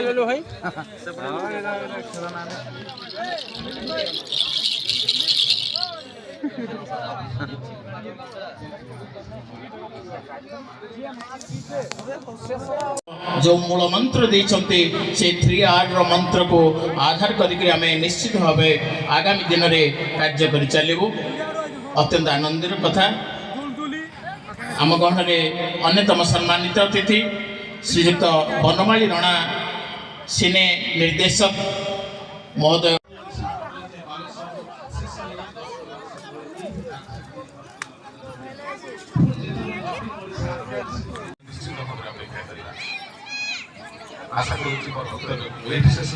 ले लो भाई जो मूल मंत्र देते से 3R मंत्र को आधार करके आम निश्चित भाव आगामी दिन में कार्य कर चलू अत्यंत आनंदर कथा आम गहन अन्यतम सम्मानित अतिथि श्रीयुक्त बनमाली रणा सिने निर्देशक महोदय आशा करूँ